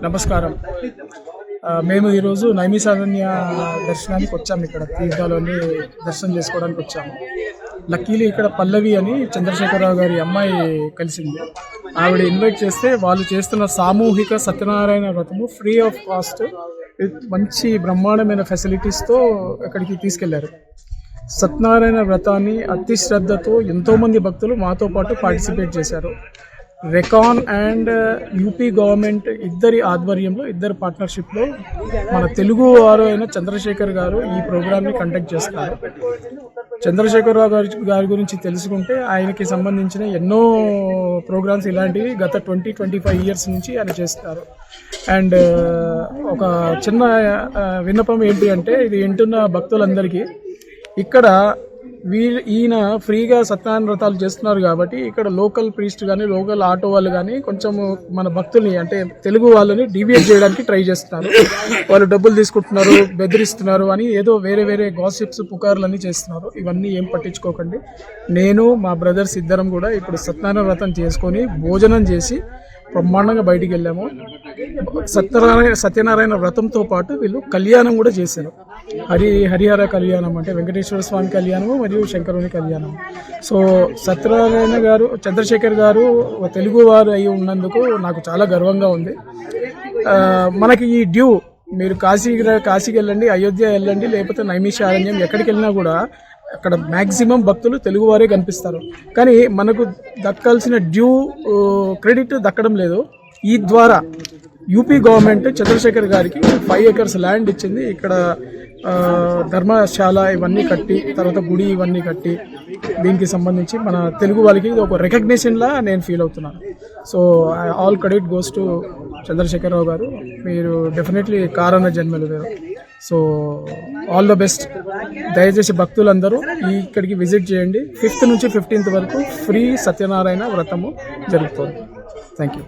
నమస్కారం. మేము ఈరోజు నైమిషారణ్య దర్శనానికి వచ్చాము. ఇక్కడ తీర్థాలని దర్శనం చేసుకోవడానికి వచ్చాము. లక్కీలీ ఇక్కడ పల్లవి అని చంద్రశేఖరరావు గారి అమ్మాయి కలిసింది. ఆవిడ ఇన్వైట్ చేస్తే వాళ్ళు చేస్తున్న సామూహిక సత్యనారాయణ వ్రతము ఫ్రీ ఆఫ్ కాస్ట్ మంచి బ్రహ్మాండమైన ఫెసిలిటీస్తో ఇక్కడికి తీసుకెళ్లారు. సత్యనారాయణ వ్రతాన్ని అతి శ్రద్ధతో ఎంతోమంది భక్తులు మాతో పాటు పార్టిసిపేట్ చేశారు. రెకాన్ అండ్ యూపీ గవర్నమెంట్ ఇద్దరి ఆధ్వర్యంలో, ఇద్దరు పార్ట్నర్షిప్లో మన తెలుగు వారు అయిన చంద్రశేఖర్ గారు ఈ ప్రోగ్రామ్ని కండక్ట్ చేస్తారు. చంద్రశేఖరరావు గారి గురించి తెలుసుకుంటే ఆయనకి సంబంధించిన ఎన్నో ప్రోగ్రామ్స్ ఇలాంటివి గత 20-25 ఇయర్స్ నుంచి ఆయన చేస్తారు. అండ్ ఒక చిన్న విన్నపం ఏంటి అంటే, ఇది వింటున్న భక్తులందరికీ ఇక్కడ ఈయన ఫ్రీగా సత్యనారాయణ వ్రతాలు చేస్తున్నారు కాబట్టి ఇక్కడ లోకల్ ప్రీస్ట్ కానీ లోకల్ ఆటో వాళ్ళు కానీ కొంచెం మన భక్తుల్ని అంటే తెలుగు వాళ్ళని డీవియేట్ చేయడానికి ట్రై చేస్తున్నారు. వాళ్ళు డబ్బులు తీసుకుంటున్నారు, బెదిరిస్తున్నారు అని ఏదో వేరే వేరే గాసిప్స్ పుకార్లు అన్నీ చేస్తున్నారు. ఇవన్నీ ఏం పట్టించుకోకండి. నేను మా బ్రదర్స్ ఇద్దరం కూడా ఇప్పుడు సత్యనారాయణ వ్రతం చేసుకొని భోజనం చేసి బ్రహ్మాండంగా బయటికి వెళ్ళాము. సత్యనారాయణ వ్రతంతో పాటు వీళ్ళు కళ్యాణం కూడా చేశారు. హరిహర కళ్యాణం అంటే వెంకటేశ్వర స్వామి కళ్యాణము మరియు శంకరుని కళ్యాణం. సో సత్యనారాయణ గారు, చంద్రశేఖర్ గారు తెలుగు వారు అయి ఉన్నందుకు నాకు చాలా గర్వంగా ఉంది. మనకి ఈ డ్యూ, మీరు కాశీకి వెళ్ళండి, అయోధ్య వెళ్ళండి, లేకపోతే నైమిషారణ్యం ఎక్కడికి వెళ్ళినా కూడా అక్కడ మ్యాక్సిమం భక్తులు తెలుగువారే కనిపిస్తారు. కానీ మనకు దక్కాల్సిన డ్యూ క్రెడిట్ దక్కడం లేదు. ఈ ద్వారా యూపీ గవర్నమెంట్ చంద్రశేఖర్ గారికి 5 acres ల్యాండ్ ఇచ్చింది. ఇక్కడ ధర్మశాల ఇవన్నీ కట్టి, తర్వాత గుడి ఇవన్నీ కట్టి, దీనికి సంబంధించి మన తెలుగు వాళ్ళకి ఇది ఒక రికగ్నిషన్లా నేను ఫీల్ అవుతున్నాను. So all credit goes to Chandrashekar Rao గారు. మీరు డెఫినెట్లీ కారణ జన్మలు వేరు. So all the best. దయచేసి భక్తులందరూ ఇక్కడికి విజిట్ చేయండి. 5th నుంచి 15th వరకు ఫ్రీ సత్యనారాయణ వ్రతము జరుగుతుంది. Thank you.